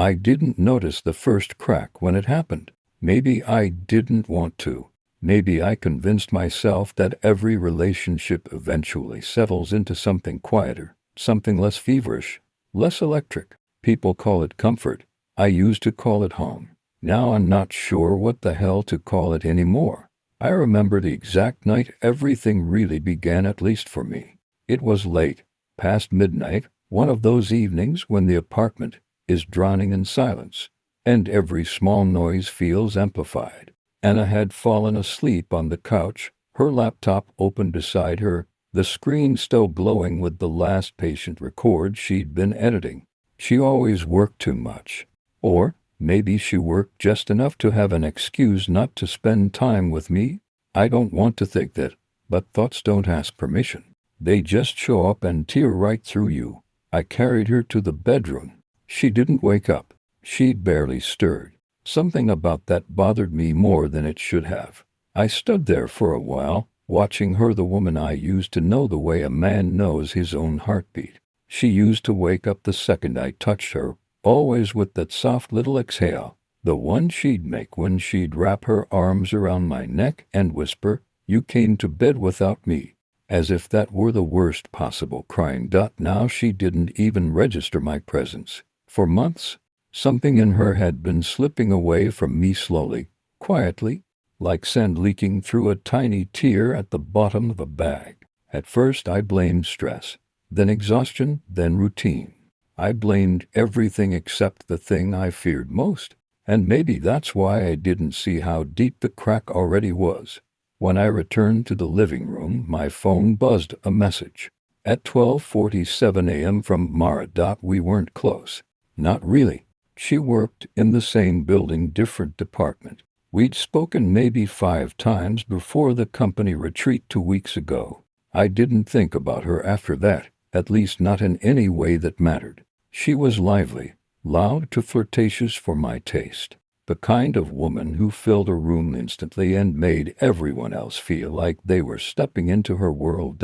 I didn't notice the first crack when it happened. Maybe I didn't want to. Maybe I convinced myself that every relationship eventually settles into something quieter, something less feverish, less electric. People call it comfort. I used to call it home. Now I'm not sure what the hell to call it anymore. I remember the exact night everything really began, at least for me. It was late, past midnight, one of those evenings when the apartment is drowning in silence, and every small noise feels amplified. Anna had fallen asleep on the couch, her laptop open beside her, the screen still glowing with the last patient record she'd been editing. She always worked too much. Or maybe she worked just enough to have an excuse not to spend time with me. I don't want to think that, but thoughts don't ask permission. They just show up and tear right through you. I carried her to the bedroom. She didn't wake up. She'd barely stirred. Something about that bothered me more than it should have. I stood there for a while, watching her, the woman I used to know the way a man knows his own heartbeat. She used to wake up the second I touched her, always with that soft little exhale, the one she'd make when she'd wrap her arms around my neck and whisper, "You came to bed without me," as if that were the worst possible crime. Now she didn't even register my presence. For months, something in her had been slipping away from me slowly, quietly, like sand leaking through a tiny tear at the bottom of a bag. At first I blamed stress, then exhaustion, then routine. I blamed everything except the thing I feared most. And maybe that's why I didn't see how deep the crack already was. When I returned to the living room, my phone buzzed a message. At 12:47 a.m. from Mara. We weren't close. Not really. She worked in the same building, different department. We'd spoken maybe 5 times before the company retreat 2 weeks ago. I didn't think about her after that, at least not in any way that mattered. She was lively, loud to flirtatious for my taste. The kind of woman who filled a room instantly and made everyone else feel like they were stepping into her world.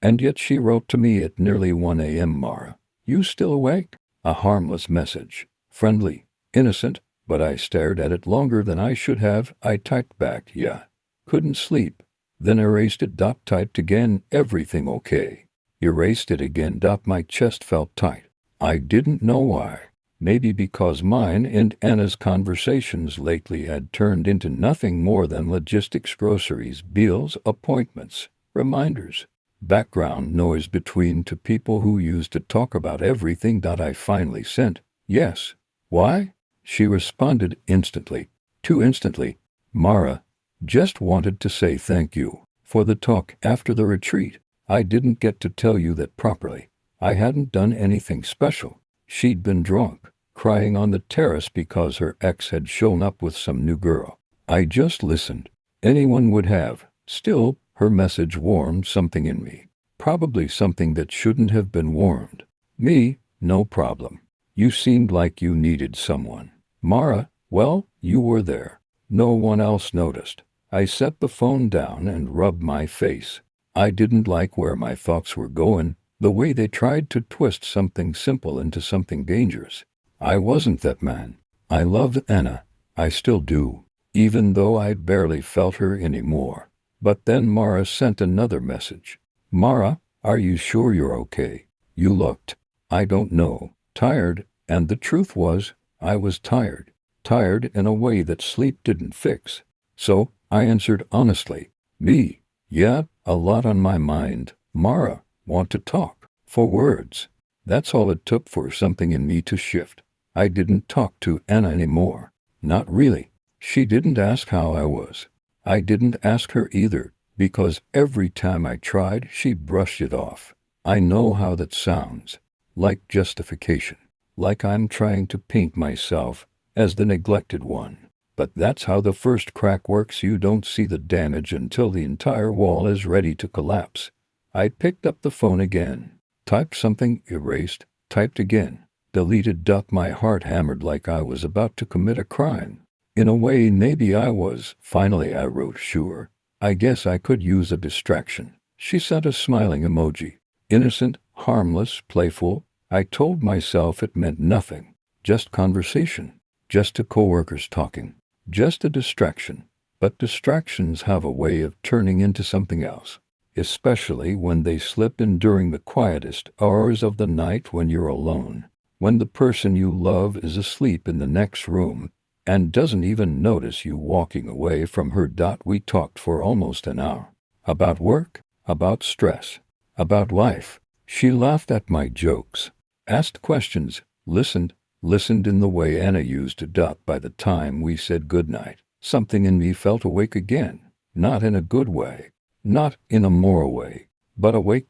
And yet she wrote to me at nearly 1 a.m. "Mara, you still awake?" A harmless message. Friendly, innocent, but I stared at it longer than I should have. I typed back, "Yeah. Couldn't sleep." Then erased it. Typed again, "Everything okay?" Erased it again. My chest felt tight. I didn't know why. Maybe because mine and Anna's conversations lately had turned into nothing more than logistics, groceries, bills, appointments, reminders, background noise between two people who used to talk about everything. I finally sent, "Yes." "Why?" She responded instantly. Too instantly. "Mara, just wanted to say thank you for the talk after the retreat. I didn't get to tell you that properly. I hadn't done anything special." She'd been drunk, crying on the terrace because her ex had shown up with some new girl. I just listened. Anyone would have. Still, her message warmed something in me. Probably something that shouldn't have been warmed. "Me, no problem. You seemed like you needed someone. Mara, well, you were there. No one else noticed." I set the phone down and rubbed my face. I didn't like where my thoughts were going, the way they tried to twist something simple into something dangerous. I wasn't that man. I loved Anna. I still do, even though I barely felt her anymore. But then Mara sent another message. "Mara, are you sure you're okay? You looked, I don't know, tired." And the truth was, I was tired. Tired in a way that sleep didn't fix. So, I answered honestly, "Me? Yeah, a lot on my mind. Mara, want to talk?" 4 words. That's all it took for something in me to shift. I didn't talk to Anna anymore. Not really. She didn't ask how I was. I didn't ask her either, because every time I tried, she brushed it off. I know how that sounds. Like justification. Like I'm trying to paint myself as the neglected one. But that's how the first crack works. You don't see the damage until the entire wall is ready to collapse. I picked up the phone again. Typed something, erased, typed again, deleted. My heart hammered like I was about to commit a crime. In a way, maybe I was. Finally I wrote, "Sure. I guess I could use a distraction." She sent a smiling emoji. Innocent, harmless, playful. I told myself it meant nothing. just conversation, just two coworkers talking, just a distraction. But distractions have a way of turning into something else, especially when they slip in during the quietest hours of the night when you're alone, when the person you love is asleep in the next room and doesn't even notice you walking away from her. We talked for almost an hour. About work, about stress, about life. She laughed at my jokes, asked questions, listened in the way Anna used to. By the time we said goodnight, something in me felt awake again, not in a good way, not in a moral way, but awake.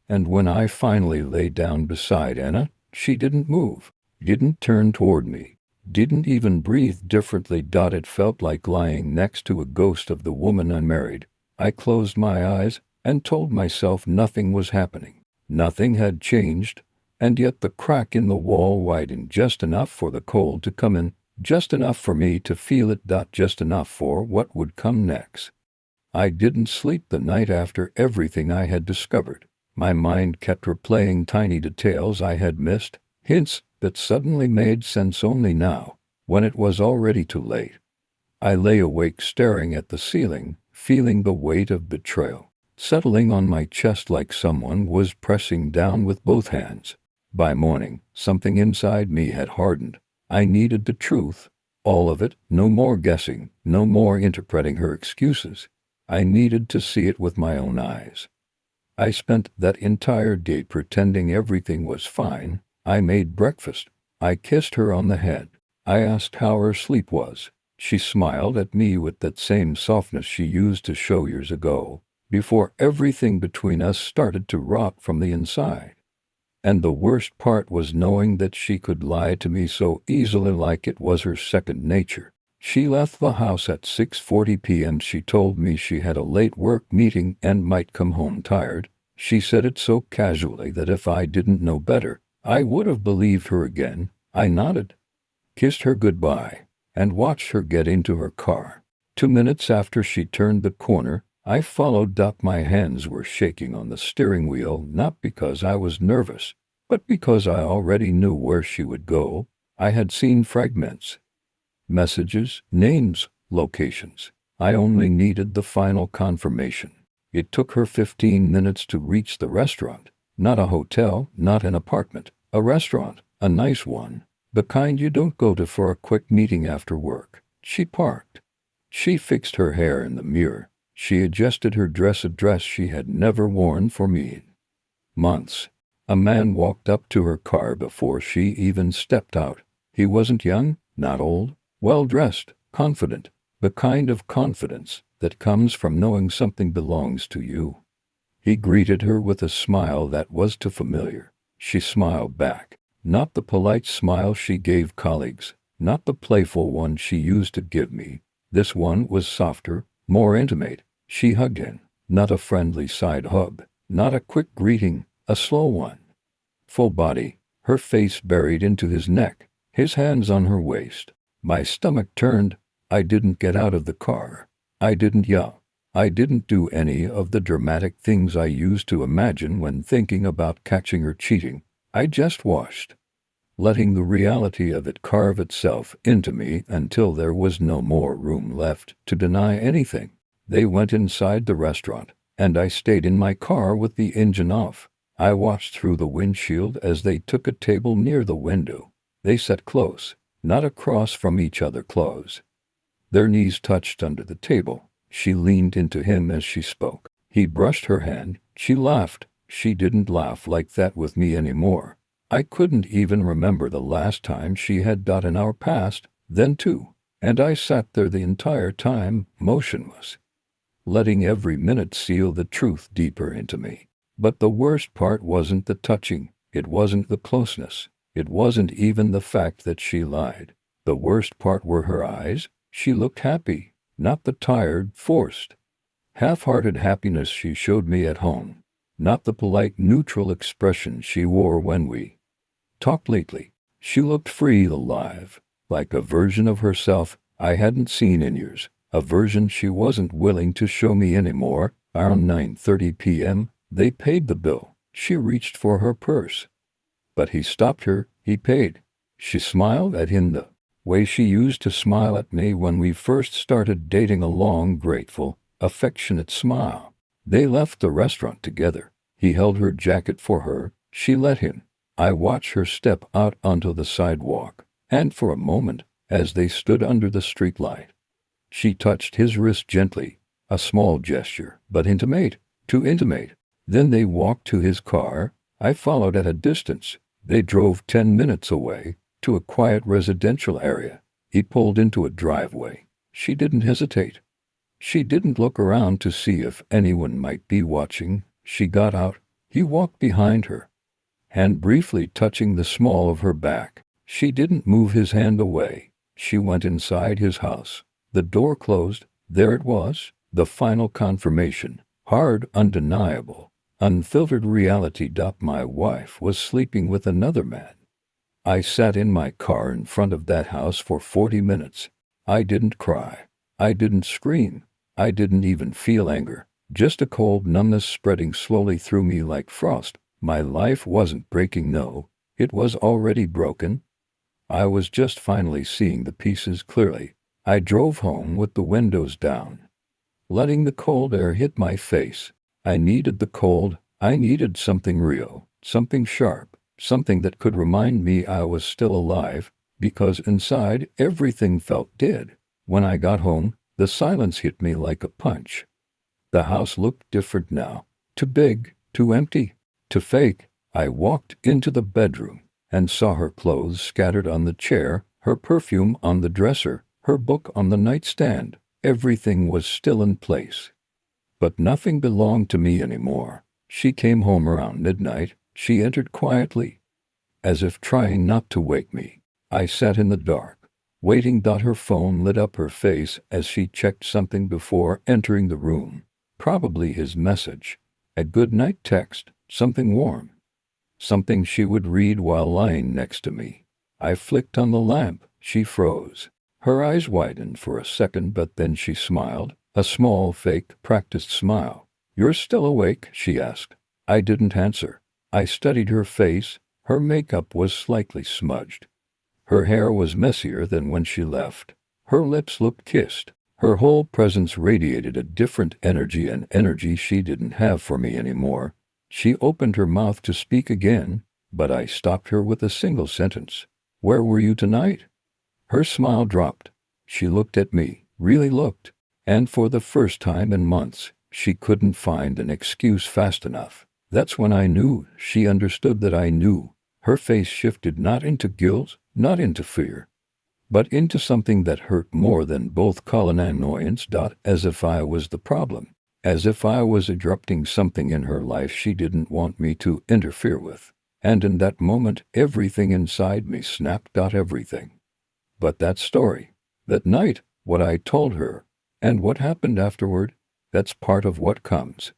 And when I finally lay down beside Anna, she didn't move, didn't turn toward me, didn't even breathe differently. It felt like lying next to a ghost of the woman I married. I closed my eyes and told myself nothing was happening. Nothing had changed, and yet the crack in the wall widened just enough for the cold to come in, just enough for me to feel it. Just enough for what would come next. I didn't sleep the night after everything I had discovered. My mind kept replaying tiny details I had missed, hints that suddenly made sense only now, when it was already too late. I lay awake staring at the ceiling, feeling the weight of betrayal settling on my chest like someone was pressing down with both hands. By morning, something inside me had hardened. I needed the truth, all of it, no more guessing, no more interpreting her excuses. I needed to see it with my own eyes. I spent that entire day pretending everything was fine. I made breakfast. I kissed her on the head. I asked how her sleep was. She smiled at me with that same softness she used to show years ago, before everything between us started to rot from the inside. And the worst part was knowing that she could lie to me so easily, like it was her second nature. She left the house at 6:40 p.m. She told me she had a late work meeting and might come home tired. She said it so casually that if I didn't know better, I would have believed her again. I nodded, kissed her goodbye, and watched her get into her car. 2 minutes after she turned the corner, I followed. My hands were shaking on the steering wheel, not because I was nervous, but because I already knew where she would go. I had seen fragments, messages, names, locations. I only needed the final confirmation. It took her 15 minutes to reach the restaurant. Not a hotel, not an apartment. A restaurant, a nice one. The kind you don't go to for a quick meeting after work. She parked. She fixed her hair in the mirror. She adjusted her dress, a dress she had never worn for me in months. A man walked up to her car before she even stepped out. He wasn't young, not old, well-dressed, confident, the kind of confidence that comes from knowing something belongs to you. He greeted her with a smile that was too familiar. She smiled back, not the polite smile she gave colleagues, not the playful one she used to give me. This one was softer, more intimate. She hugged him, not a friendly side hug, not a quick greeting, a slow one. Full body, her face buried into his neck, his hands on her waist. My stomach turned. I didn't get out of the car. I didn't yell. I didn't do any of the dramatic things I used to imagine when thinking about catching her cheating. I just watched, letting the reality of it carve itself into me until there was no more room left to deny anything. They went inside the restaurant, and I stayed in my car with the engine off. I watched through the windshield as they took a table near the window. They sat close, not across from each other, close. Their knees touched under the table. She leaned into him as she spoke. He brushed her hand. She laughed. She didn't laugh like that with me anymore. I couldn't even remember the last time she had. An hour passed, then two, and I sat there the entire time, motionless, letting every minute seal the truth deeper into me. But the worst part wasn't the touching. It wasn't the closeness. It wasn't even the fact that she lied. The worst part were her eyes. She looked happy, not the tired, forced, half-hearted happiness she showed me at home, not the polite, neutral expression she wore when we talked lately. She looked free, alive, like a version of herself I hadn't seen in years, a version she wasn't willing to show me anymore. Around 9:30 p.m., they paid the bill. She reached for her purse, but he stopped her. He paid. She smiled at him the way she used to smile at me when we first started dating, a long, grateful, affectionate smile. They left the restaurant together. He held her jacket for her. She let him. I watched her step out onto the sidewalk, and for a moment, as they stood under the streetlight, she touched his wrist gently, a small gesture, but intimate, too intimate. Then they walked to his car. I followed at a distance. They drove 10 minutes away, to a quiet residential area. He pulled into a driveway. She didn't hesitate. She didn't look around to see if anyone might be watching. She got out. He walked behind her, hand briefly touching the small of her back. She didn't move his hand away. She went inside his house. The door closed. There it was, the final confirmation. Hard, undeniable, unfiltered reality. My wife was sleeping with another man. I sat in my car in front of that house for 40 minutes. I didn't cry. I didn't scream. I didn't even feel anger. Just a cold numbness spreading slowly through me like frost. My life wasn't breaking, no. It was already broken. I was just finally seeing the pieces clearly. I drove home with the windows down, letting the cold air hit my face. I needed the cold. I needed something real, something sharp, something that could remind me I was still alive, because inside everything felt dead. When I got home, the silence hit me like a punch. The house looked different now. Too big, too empty, too fake. I walked into the bedroom and saw her clothes scattered on the chair, her perfume on the dresser, her book on the nightstand. Everything was still in place. But nothing belonged to me anymore. She came home around midnight. She entered quietly, as if trying not to wake me. I sat in the dark, waiting. Her phone lit up her face as she checked something before entering the room. Probably his message. A good night text, something warm. Something she would read while lying next to me. I flicked on the lamp. She froze. Her eyes widened for a second, but then she smiled, a small, fake, practiced smile. "You're still awake?" she asked. I didn't answer. I studied her face. Her makeup was slightly smudged. Her hair was messier than when she left. Her lips looked kissed. Her whole presence radiated a different energy, an energy she didn't have for me anymore. She opened her mouth to speak again, but I stopped her with a single sentence. "Where were you tonight?" Her smile dropped. She looked at me, really looked, and for the first time in months, she couldn't find an excuse fast enough. That's when I knew she understood that I knew. Her face shifted, not into guilt, not into fear, but into something that hurt more than both call and annoyance. As if I was the problem, as if I was interrupting something in her life she didn't want me to interfere with. And in that moment, everything inside me snapped. Everything. But that story, that night, what I told her, and what happened afterward, that's part of what comes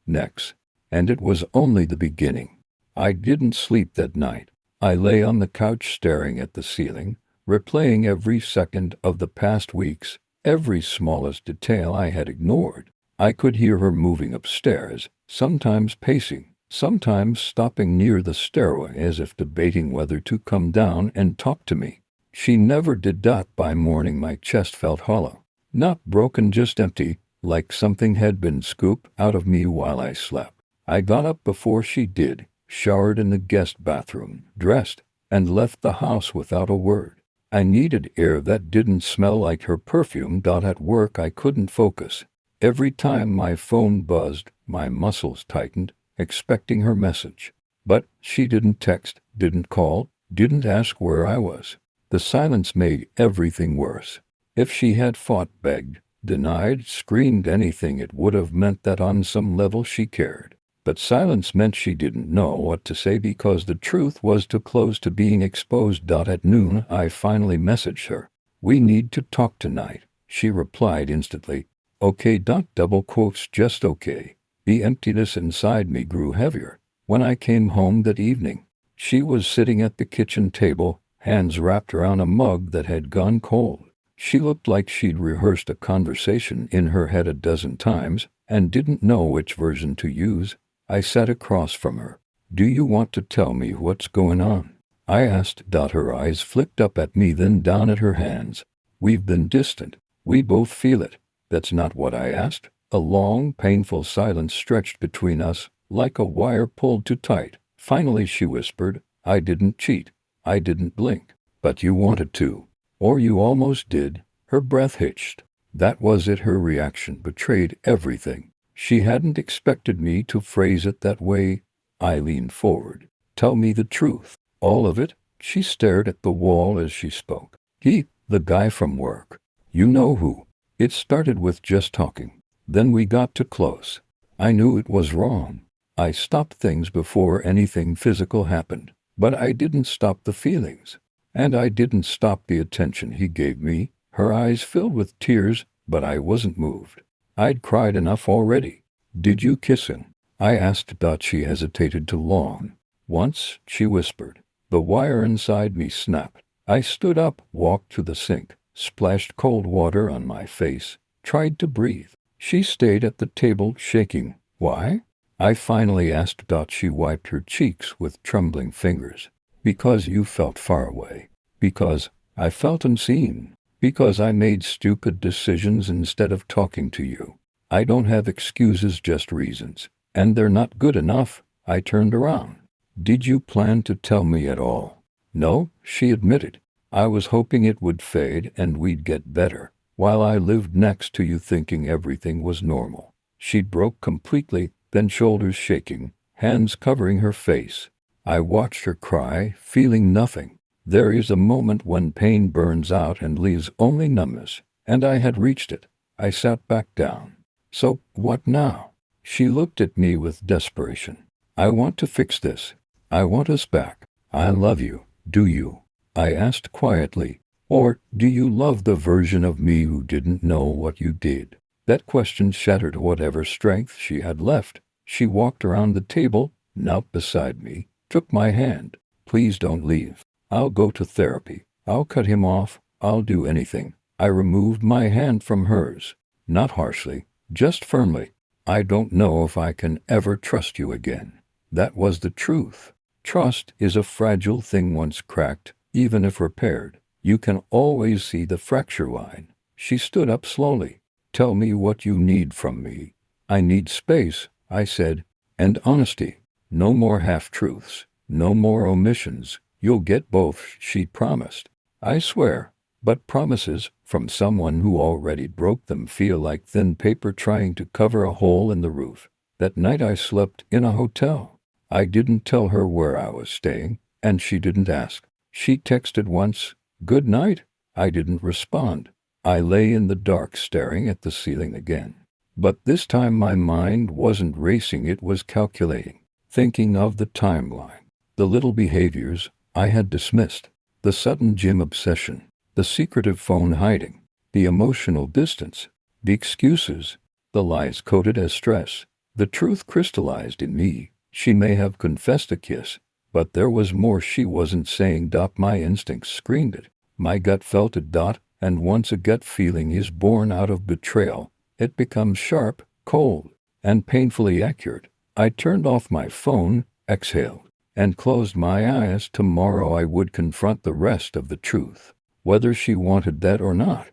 next. And it was only the beginning. I didn't sleep that night. I lay on the couch staring at the ceiling, replaying every second of the past weeks, every smallest detail I had ignored. I could hear her moving upstairs, sometimes pacing, sometimes stopping near the stairway as if debating whether to come down and talk to me. She never did. By morning my chest felt hollow. Not broken, just empty, like something had been scooped out of me while I slept. I got up before she did, showered in the guest bathroom, dressed, and left the house without a word. I needed air that didn't smell like her perfume. At work I couldn't focus. Every time my phone buzzed, my muscles tightened, expecting her message. But she didn't text, didn't call, didn't ask where I was. The silence made everything worse. If she had fought, begged, denied, screamed anything, it would have meant that on some level she cared. But silence meant she didn't know what to say, because the truth was too close to being exposed. At noon, I finally messaged her. "We need to talk tonight." She replied instantly. "Okay. Double quotes, just okay." The emptiness inside me grew heavier. When I came home that evening, she was sitting at the kitchen table, hands wrapped around a mug that had gone cold. She looked like she'd rehearsed a conversation in her head a dozen times and didn't know which version to use. I sat across from her. "Do you want to tell me what's going on?" I asked. Her eyes flicked up at me, then down at her hands. We've been distant. We both feel it. That's not what I asked. A long, painful silence stretched between us, like a wire pulled too tight. Finally she whispered, I didn't cheat. I didn't blink. But you wanted to. Or you almost did. Her breath hitched. That was it. Her reaction betrayed everything. She hadn't expected me to phrase it that way. I leaned forward. Tell me the truth. All of it? She stared at the wall as she spoke. The guy from work. You know who. It started with just talking. Then we got too close. I knew it was wrong. I stopped things before anything physical happened. But I didn't stop the feelings. And I didn't stop the attention he gave me. Her eyes filled with tears, but I wasn't moved. I'd cried enough already. Did you kiss him? I asked. She hesitated too long. Once, she whispered. The wire inside me snapped. I stood up, walked to the sink, splashed cold water on my face, tried to breathe. She stayed at the table, shaking. Why? I finally asked. She wiped her cheeks with trembling fingers. Because you felt far away. Because I felt unseen. Because I made stupid decisions instead of talking to you. I don't have excuses, just reasons. And they're not good enough. I turned around. Did you plan to tell me at all? No, she admitted. I was hoping it would fade and we'd get better, while I lived next to you thinking everything was normal. She broke completely, then shoulders shaking, hands covering her face. I watched her cry, feeling nothing. There is a moment when pain burns out and leaves only numbness, and I had reached it. I sat back down. So, what now? She looked at me with desperation. I want to fix this. I want us back. I love you. Do you? I asked quietly. Or do you love the version of me who didn't know what you did? That question shattered whatever strength she had left. She walked around the table, knelt beside me, took my hand. Please don't leave. I'll go to therapy. I'll cut him off. I'll do anything. I removed my hand from hers. Not harshly, just firmly. I don't know if I can ever trust you again. That was the truth. Trust is a fragile thing once cracked, even if repaired. You can always see the fracture line. She stood up slowly. Tell me what you need from me. I need space, I said, and honesty. No more half-truths. No more omissions. You'll get both, she promised. I swear. But promises from someone who already broke them feel like thin paper trying to cover a hole in the roof. That night I slept in a hotel. I didn't tell her where I was staying, and she didn't ask. She texted once, "Good night." I didn't respond. I lay in the dark staring at the ceiling again. But this time my mind wasn't racing, it was calculating, thinking of the timeline, the little behaviors I had dismissed, the sudden gym obsession, the secretive phone hiding, the emotional distance, the excuses, the lies coded as stress. The truth crystallized in me. She may have confessed a kiss, but there was more she wasn't saying. My instincts screamed it. My gut felt it. And once a gut feeling is born out of betrayal, it becomes sharp, cold, and painfully accurate. I turned off my phone, exhaled, and closed my eyes. Tomorrow I would confront the rest of the truth, whether she wanted that or not.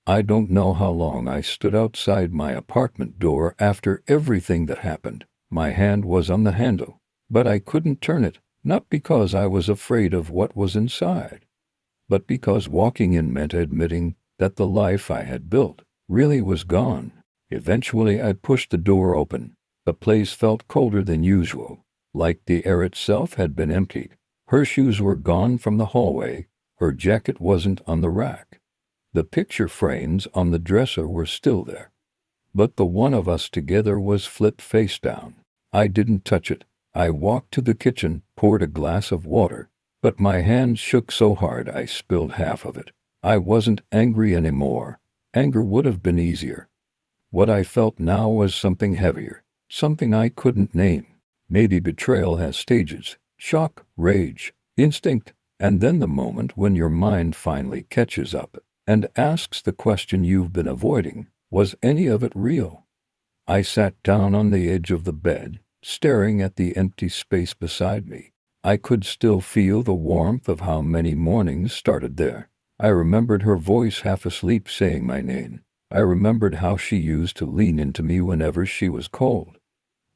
I don't know how long I stood outside my apartment door after everything that happened. My hand was on the handle, but I couldn't turn it, not because I was afraid of what was inside, but because walking in meant admitting that the life I had built really was gone. Eventually I pushed the door open. The place felt colder than usual, like the air itself had been emptied. Her shoes were gone from the hallway. Her jacket wasn't on the rack. The picture frames on the dresser were still there, but the one of us together was flipped face down. I didn't touch it. I walked to the kitchen, poured a glass of water, but my hand shook so hard I spilled half of it. I wasn't angry anymore. Anger would have been easier. What I felt now was something heavier, something I couldn't name. Maybe betrayal has stages: shock, rage, instinct, and then the moment when your mind finally catches up and asks the question you've been avoiding: was any of it real? I sat down on the edge of the bed, staring at the empty space beside me. I could still feel the warmth of how many mornings started there. I remembered her voice half asleep saying my name. I remembered how she used to lean into me whenever she was cold.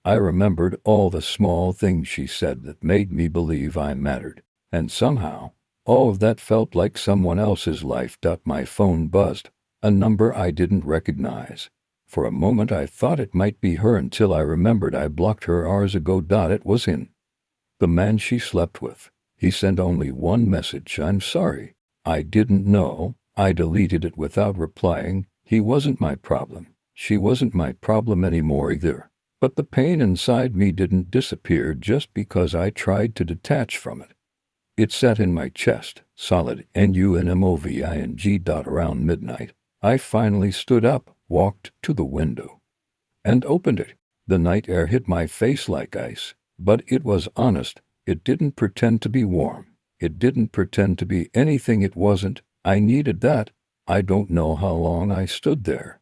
I remembered all the small things she said that made me believe I mattered. And somehow, all of that felt like someone else's life. My phone buzzed, a number I didn't recognize. For a moment I thought it might be her until I remembered I blocked her hours ago. It was the man she slept with. He sent only one message: "I'm sorry. I didn't know." I deleted it without replying. He wasn't my problem. She wasn't my problem anymore either. But the pain inside me didn't disappear just because I tried to detach from it. It sat in my chest, solid, unmoving. Around midnight, I finally stood up, walked to the window, and opened it. The night air hit my face like ice, but it was honest. It didn't pretend to be warm. It didn't pretend to be anything it wasn't. I needed that. I don't know how long I stood there.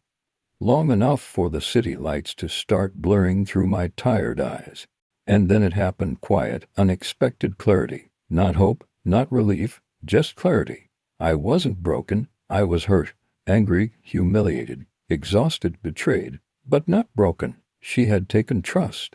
Long enough for the city lights to start blurring through my tired eyes. And then it happened: quiet, unexpected clarity. Not hope, not relief, just clarity. I wasn't broken. I was hurt, angry, humiliated, exhausted, betrayed, but not broken. She had taken trust.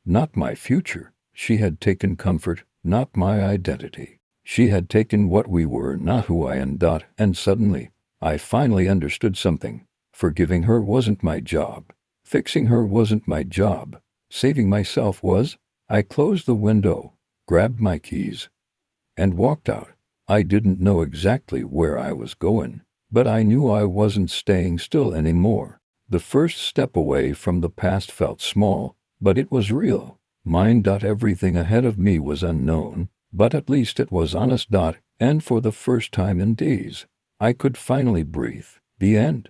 Not my future. She had taken comfort, not my identity. She had taken what we were, not who I am. And suddenly, I finally understood something. Forgiving her wasn't my job. Fixing her wasn't my job. Saving myself was. I closed the window, grabbed my keys, and walked out. I didn't know exactly where I was going, but I knew I wasn't staying still anymore. The first step away from the past felt small, but it was real. Mine. Everything ahead of me was unknown, but at least it was honest. And for the first time in days, I could finally breathe. The end.